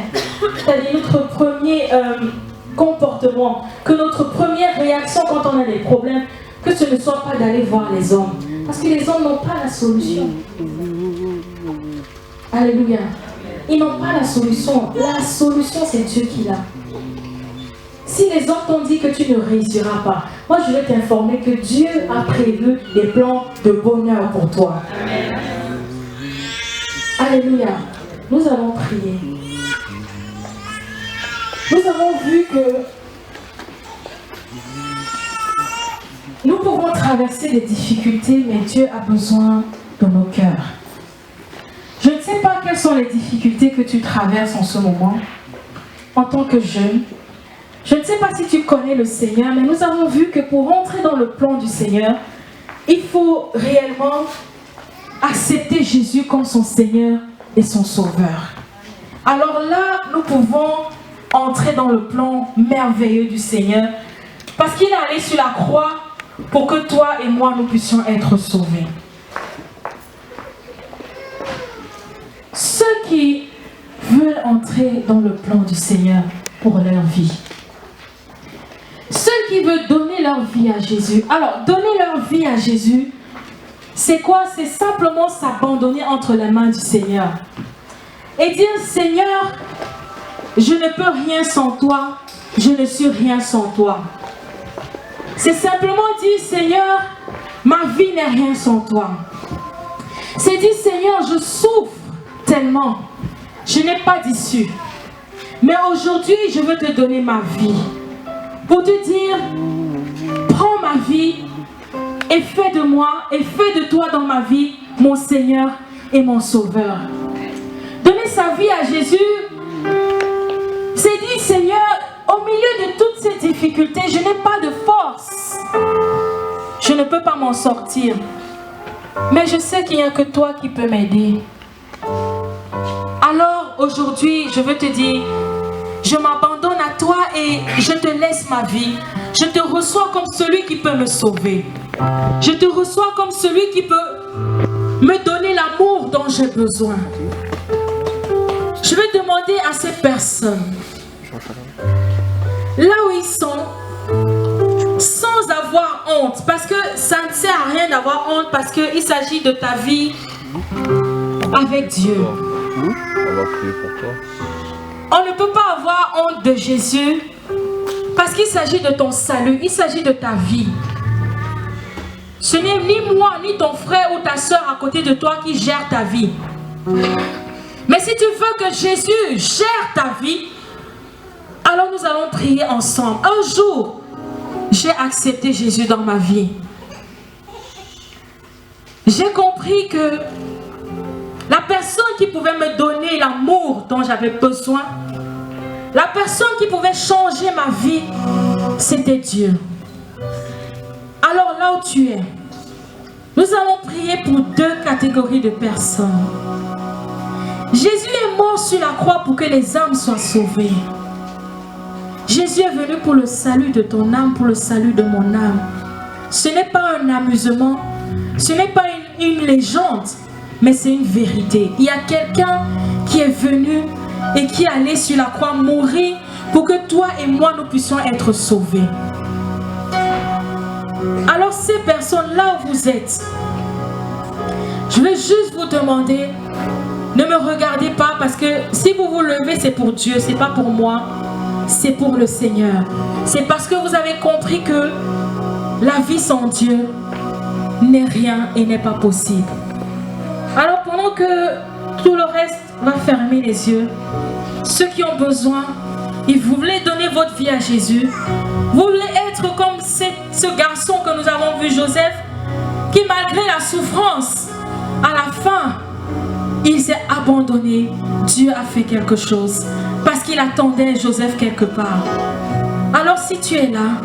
comportement, que notre première réaction quand on a des problèmes, que ce ne soit pas d'aller voir les hommes. Parce que les hommes n'ont pas la solution. Alléluia. Ils n'ont pas la solution. La solution, c'est Dieu qui l'a. Si les hommes t'ont dit que tu ne réussiras pas, moi je vais t'informer que Dieu a prévu des plans de bonheur pour toi. Amen. Alléluia. Nous allons prier. Nous avons vu que nous pouvons traverser des difficultés, mais Dieu a besoin de nos cœurs. Je ne sais pas quelles sont les difficultés que tu traverses en ce moment, en tant que jeune, Je ne sais pas si tu connais le Seigneur, mais nous avons vu que pour entrer dans le plan du Seigneur, il faut réellement accepter Jésus comme son Seigneur et son Sauveur. Alors là, nous pouvons entrer dans le plan merveilleux du Seigneur parce qu'il est allé sur la croix pour que toi et moi, nous puissions être sauvés. Ceux qui veulent entrer dans le plan du Seigneur pour leur vie, ceux qui veulent donner leur vie à Jésus. Alors, donner leur vie à Jésus, c'est quoi? C'est simplement s'abandonner entre les mains du Seigneur. Et dire, Seigneur, je ne peux rien sans toi, je ne suis rien sans toi. C'est simplement dire, Seigneur, ma vie n'est rien sans toi. C'est dire, Seigneur, je souffre tellement, je n'ai pas d'issue. Mais aujourd'hui, je veux te donner ma vie. Pour te dire, prends ma vie et fais de moi et fais de toi dans ma vie mon Seigneur et mon Sauveur. Donner sa vie à Jésus, c'est dire, Seigneur, au milieu de toutes ces difficultés, je n'ai pas de force. Je ne peux pas m'en sortir. Mais je sais qu'il n'y a que toi qui peux m'aider. Alors aujourd'hui, je veux te dire, je m'abandonne à toi et je te laisse ma vie. Je te reçois comme celui qui peut me sauver. Je te reçois comme celui qui peut me donner l'amour dont j'ai besoin. Je vais demander à ces personnes, là où ils sont, sans avoir honte, parce que ça ne sert à rien d'avoir honte, parce qu'il s'agit de ta vie avec Dieu. On va prier pour toi. On ne peut pas avoir honte de Jésus parce qu'il s'agit de ton salut, il s'agit de ta vie. Ce n'est ni moi, ni ton frère ou ta soeur à côté de toi qui gère ta vie. Mais si tu veux que Jésus gère ta vie, alors nous allons prier ensemble. Un jour, j'ai accepté Jésus dans ma vie. J'ai compris que la personne qui pouvait me donner l'amour dont j'avais besoin, la personne qui pouvait changer ma vie, c'était Dieu. Alors là où tu es, nous allons prier pour deux catégories de personnes. Jésus est mort sur la croix pour que les âmes soient sauvées. Jésus est venu pour le salut de ton âme, pour le salut de mon âme. Ce n'est pas un amusement, ce n'est pas une légende, mais c'est une vérité. Il y a quelqu'un qui est venu et qui est allé sur la croix mourir pour que toi et moi nous puissions être sauvés. Alors ces personnes là où vous êtes, je vais juste vous demander, ne me regardez pas parce que si vous vous levez c'est pour Dieu, c'est pas pour moi, c'est pour le Seigneur. C'est parce que vous avez compris que la vie sans Dieu n'est rien et n'est pas possible. Alors pendant que tout le reste va fermer les yeux, ceux qui ont besoin, et vous voulez donner votre vie à Jésus, vous voulez être comme ce garçon que nous avons vu, Joseph, qui malgré la souffrance, à la fin, il s'est abandonné. Dieu a fait quelque chose parce qu'il attendait Joseph quelque part. Alors si tu es là,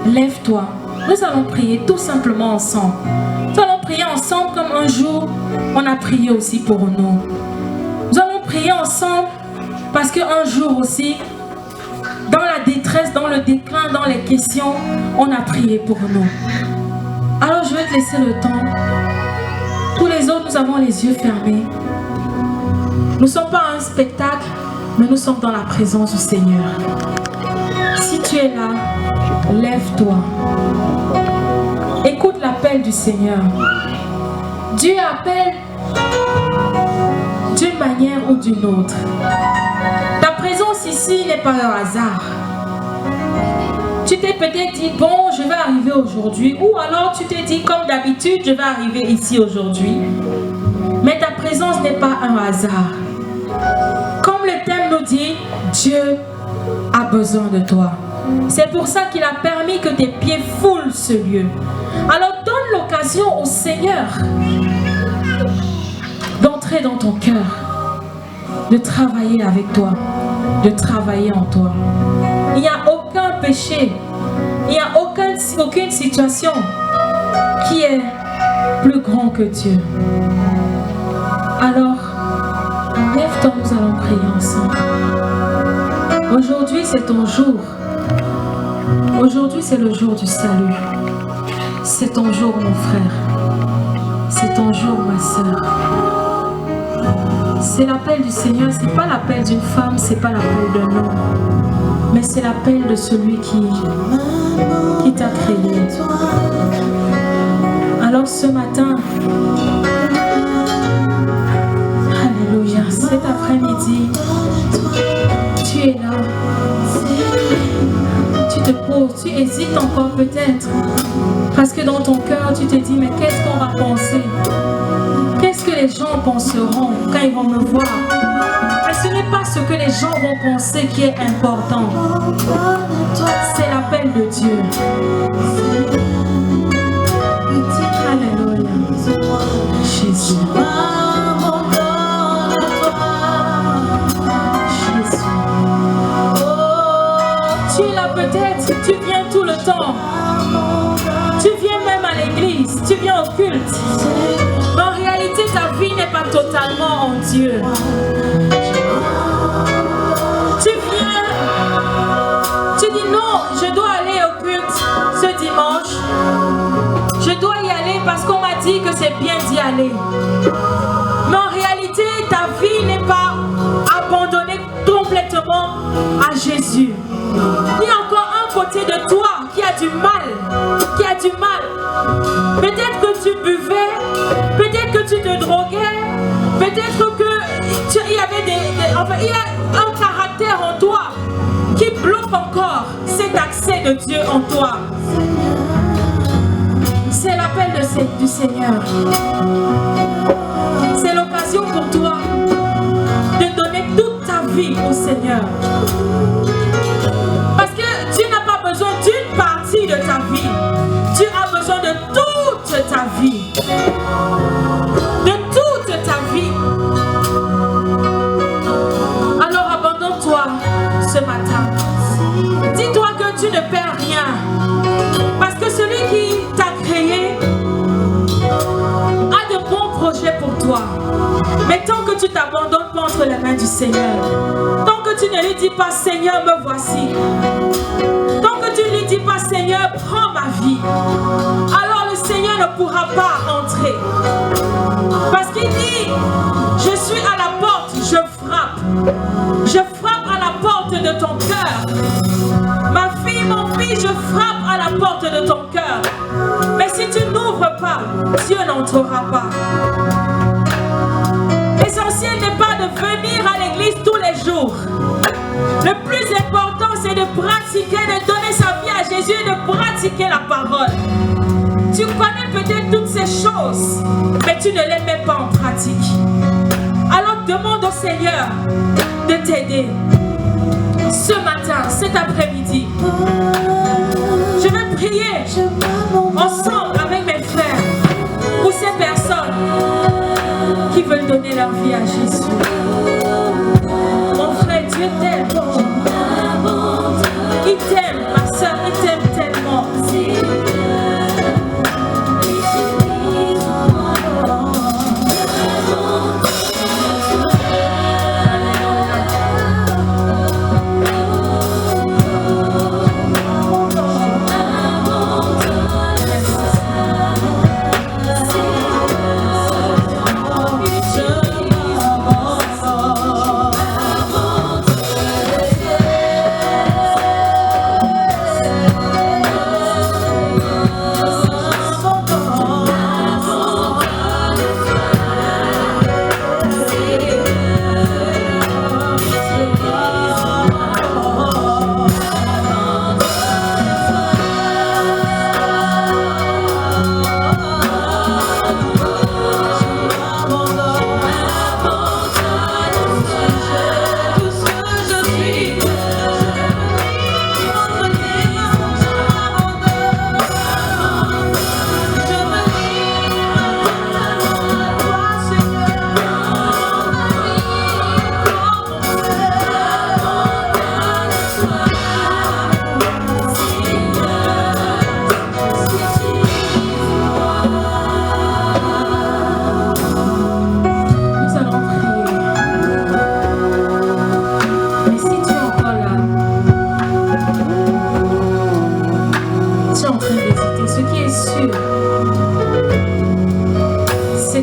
lève-toi. Nous allons prier tout simplement ensemble. Nous allons prier ensemble comme un jour on a prié aussi pour nous. Nous allons prier ensemble parce qu'un jour aussi, dans la détresse, dans le déclin, dans les questions, on a prié pour nous. Alors je vais te laisser le temps. Tous les autres, nous avons les yeux fermés. Nous ne sommes pas à un spectacle, mais nous sommes dans la présence du Seigneur. Si tu es là, lève-toi. Écoute l'appel du Seigneur. Dieu appelle d'une manière ou d'une autre. Ta présence ici n'est pas un hasard. Tu t'es peut-être dit, bon, je vais arriver aujourd'hui. Ou alors tu t'es dit, comme d'habitude, je vais arriver ici aujourd'hui. Mais ta présence n'est pas un hasard. Comme le thème nous dit, Dieu a besoin de toi. C'est pour ça qu'il a permis que tes pieds foulent ce lieu. Alors donne l'occasion au Seigneur d'entrer dans ton cœur, de travailler avec toi, de travailler en toi. Il n'y a aucun péché, il n'y a aucune situation qui est plus grand que Dieu. Alors, lève-toi, nous allons prier ensemble. Aujourd'hui, c'est ton jour. Aujourd'hui, c'est le jour du salut. C'est ton jour, mon frère. C'est ton jour, ma soeur. C'est l'appel du Seigneur. Ce n'est pas l'appel d'une femme, ce n'est pas l'appel d'un homme. Mais c'est l'appel de celui qui t'a créé. Alors ce matin, alléluia, cet après-midi, tu es là. Tu te poses, tu hésites encore peut-être. Parce que dans ton cœur, tu te dis, mais qu'est-ce qu'on va penser? Qu'est-ce que les gens penseront quand ils vont me voir? Mais ce n'est pas ce que les gens vont penser qui est important. C'est l'appel de Dieu. Alléluia. Jésus. Jésus. Tu es là peut-être, tu viens tout le temps. Tu viens même à l'église, tu viens au culte. Mais en réalité, ta vie n'est pas totalement en Dieu. Tu viens, tu dis non, je dois aller au culte ce dimanche. Je dois y aller parce qu'on m'a dit que c'est bien d'y aller. Mais en réalité, ta vie n'est pas abandonnée complètement à Jésus. Il y a encore un côté de toi qui a du mal, Peut-être que tu buvais, peut-être que tu te droguais, peut-être que il y a un caractère en toi qui bloque encore cet accès de Dieu en toi. C'est l'appel du Seigneur. C'est l'occasion pour toi de donner toute ta vie au Seigneur. Parce que tu n'as pas besoin d'une partie de ta vie. Tu as besoin de toute ta vie. De toute ta vie. Alors abandonne-toi ce matin. Dis-toi que tu ne perds rien. Parce que celui qui t'a créé a de bons projets pour toi. Mais tant que tu t'abandonnes pas entre les mains du Seigneur, tant que tu ne lui dis pas Seigneur, me voici, tant que tu ne lui dis pas Seigneur, prends ma vie, alors le Seigneur ne pourra pas entrer. Parce qu'il dit, je suis à la porte, je frappe. Je frappe à la porte de ton cœur. Ma fille, mon fils, je frappe à la porte de ton cœur. Mais si tu n'ouvres pas, Dieu n'entrera pas. L'essentiel n'est pas de venir à l'église tous les jours. Le plus important, c'est de pratiquer, de donner sa vie à Jésus et de pratiquer la parole. Tu connais peut-être toutes ces choses, mais tu ne les mets pas en pratique. Alors demande au Seigneur de t'aider. Ce matin, cet après-midi, je vais prier ensemble avec mes frères pour ces personnes qui veulent donner leur vie à Jésus. Mon frère, Dieu t'aime. Il t'aime, ma soeur, il t'aime tellement.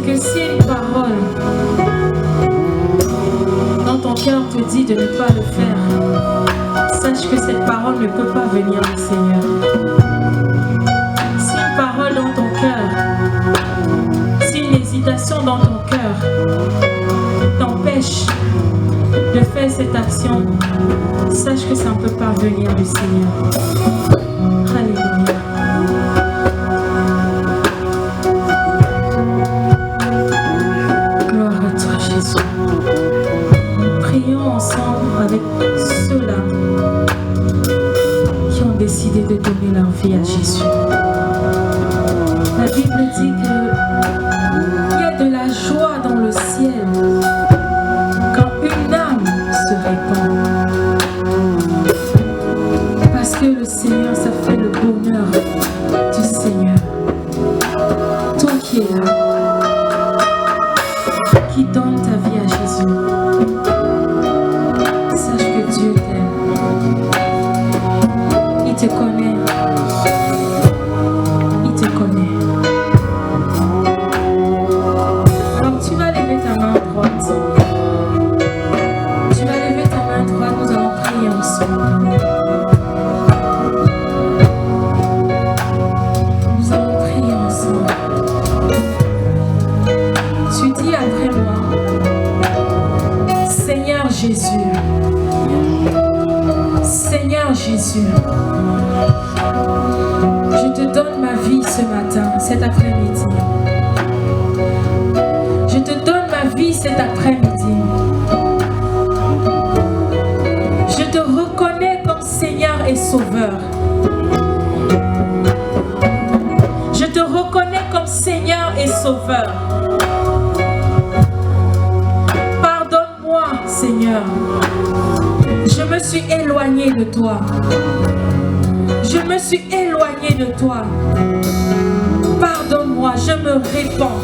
que si une parole dans ton cœur te dit de ne pas le faire, sache que cette parole ne peut pas venir du Seigneur. Si une parole dans ton cœur, si une hésitation dans ton cœur t'empêche de faire cette action, sache que ça ne peut pas venir du Seigneur. Alléluia. Gloire à toi, Jésus. Prions ensemble avec ceux-là qui ont décidé de donner leur vie à Jésus. La Bible dit qu'il y a de la joie dans le ciel quand une âme se répand. Parce que le Seigneur, ça fait le bonheur du Seigneur. Toi qui es là, qui donne ta vie à Jésus, sache que Dieu t'aime. Il te connaît. Il te connaît. Alors tu vas lever ta main droite. Tu vas lever ta main droite, nous allons prier ensemble. Nous allons prier ensemble. Tu dis après moi, Seigneur Jésus, Seigneur Jésus, je te donne ma vie ce matin, cet après-midi. Je te donne ma vie cet après-midi. Je te reconnais comme Seigneur et Sauveur. Je te reconnais comme Seigneur et Sauveur. Pardonne-moi, Seigneur. Je me suis éloigné de toi. Je me suis éloigné de toi. Pardonne-moi, je me répands.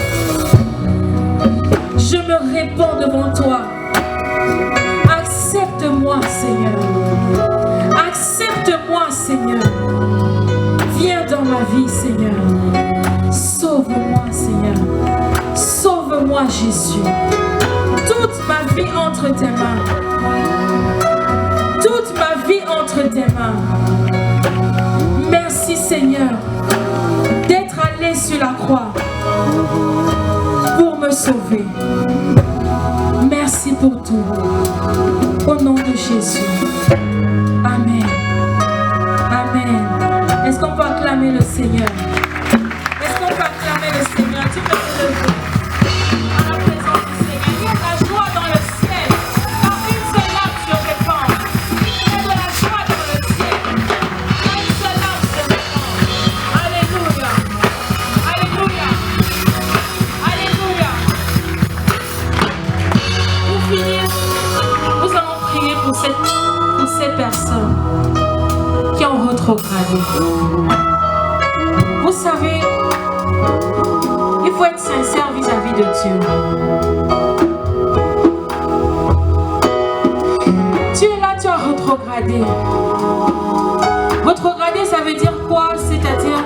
Je me répands devant toi. Accepte-moi, Seigneur. Accepte-moi, Seigneur. Viens dans ma vie, Seigneur. Sauve-moi, Seigneur. Sauve-moi, Jésus. Toute ma vie entre tes mains. Toute ma vie entre tes mains. Merci, Seigneur, d'être allé sur la croix pour me sauver. Merci pour tout. Au nom de Jésus. Amen. Amen. Est-ce qu'on peut acclamer le Seigneur? Est-ce qu'on peut acclamer le Seigneur? Tu peux te lever en la présence du Seigneur. Il y a de la joie dans le ciel. Quand une seule âme se répand. Il y a de la joie dans le ciel. Quand une seule âme se répand. Alléluia. Alléluia. Alléluia. Pour finir, nous allons prier pour ces personnes qui ont rétrogradé. Vous savez, il faut être sincère vis-à-vis de Dieu. Tu es là, tu as rétrogradé. Rétrogradé, ça veut dire quoi? C'est-à-dire,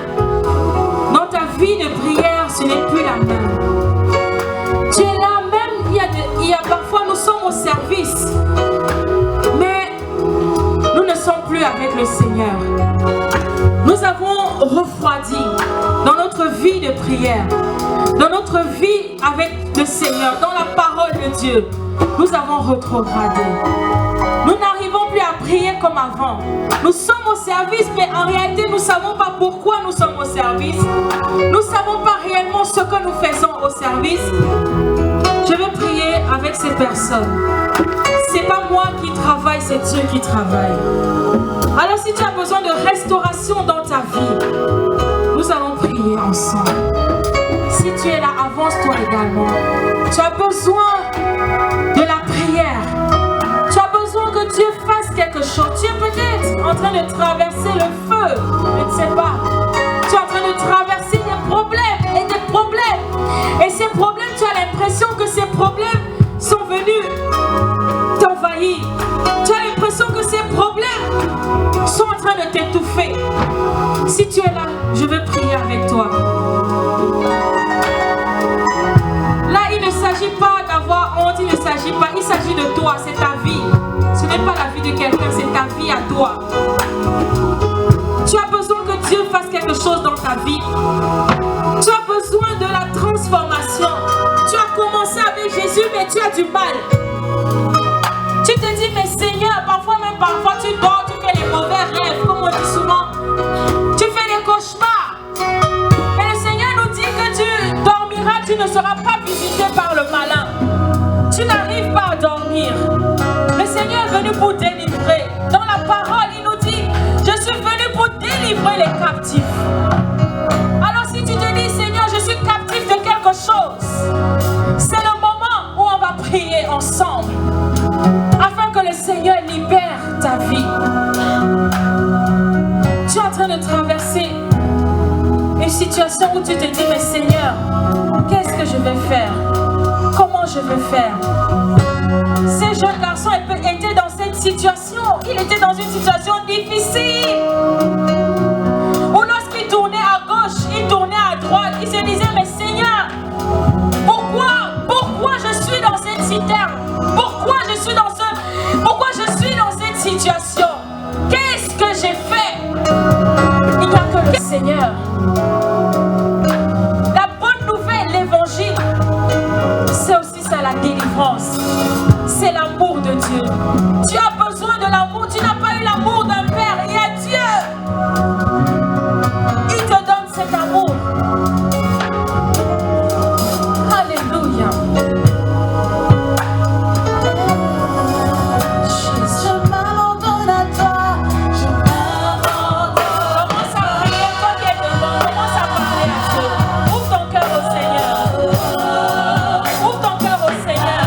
dans ta vie de prière, ce n'est plus la même. Tu es là, même, il y a parfois, nous sommes au service, mais nous ne sommes plus avec le Seigneur. Nous avons refroidi dans notre vie de prière, dans notre vie avec le Seigneur, dans la parole de Dieu. Nous avons rétrogradé. Nous n'arrivons plus à prier comme avant. Nous sommes au service, mais en réalité, nous ne savons pas pourquoi nous sommes au service. Nous ne savons pas réellement ce que nous faisons au service. Je veux prier avec ces personnes. Ce n'est pas moi qui travaille, c'est Dieu qui travaille. Alors si tu as besoin de restauration dans ta vie, nous allons prier ensemble. Si tu es là, avance-toi également. Tu as besoin de la prière. Tu as besoin que Dieu fasse quelque chose. Tu es peut-être en train de traverser le feu. Je ne sais pas. Tu es en train de traverser des problèmes et des problèmes. Et ces problèmes, tu as l'impression que ces problèmes sont venus t'envahir. Tu as l'impression que ces problèmes sont en train de t'étouffer. Si tu es là, je veux prier avec toi. toi, c'est ta vie. Ce n'est pas la vie de quelqu'un, c'est ta vie à toi. Tu as besoin que Dieu fasse quelque chose dans ta vie. Tu as besoin de la transformation. Tu as commencé avec Jésus, mais tu as du mal. Tu te dis, mais Seigneur, parfois tu dors, tu fais les mauvais rêves, comme on dit souvent. Tu fais des cauchemars. Et le Seigneur nous dit que tu dormiras, tu ne seras pas visité par le malin. Tu n'arrives pas à dormir. Le Seigneur est venu pour délivrer. Dans la parole, il nous dit, je suis venu pour délivrer les captifs. Alors si tu te dis, Seigneur, je suis captif de quelque chose, c'est le moment où on va prier ensemble, afin que le Seigneur libère ta vie. Tu es en train de traverser une situation où tu te dis, mais Seigneur, qu'est-ce que je vais faire? Comment je vais faire? Ce jeune garçon était dans cette situation. Il était dans une situation difficile. Où lorsqu'il tournait à gauche, il tournait à droite, il se disait, mais Seigneur, pourquoi je suis dans cette citerne? Pourquoi je suis dans cette situation? Qu'est-ce que j'ai fait? Il n'y a que le Seigneur. La bonne nouvelle, l'évangile, c'est aussi ça, la délivrance. C'est l'amour de Dieu. Tu as besoin de l'amour. Tu n'as pas eu l'amour d'un père. Il y a Dieu. Il te donne cet amour. Alléluia. Je m'abandonne à toi. Je m'abandonne. Commence à prier toi qui es devant. Commence à parler à Dieu. Ouvre ton cœur au Seigneur. Ouvre ton cœur au Seigneur.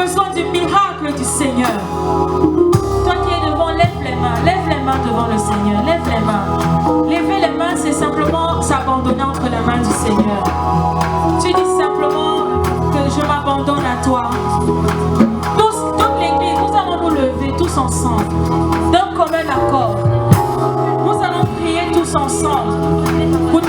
besoin du miracle du Seigneur. Toi qui es devant, lève les mains devant le Seigneur, lève les mains. Lever les mains, c'est simplement s'abandonner entre les mains du Seigneur. Tu dis simplement que je m'abandonne à toi. Toute l'église, nous allons nous lever tous ensemble, d'un commun accord. Nous allons prier tous ensemble pour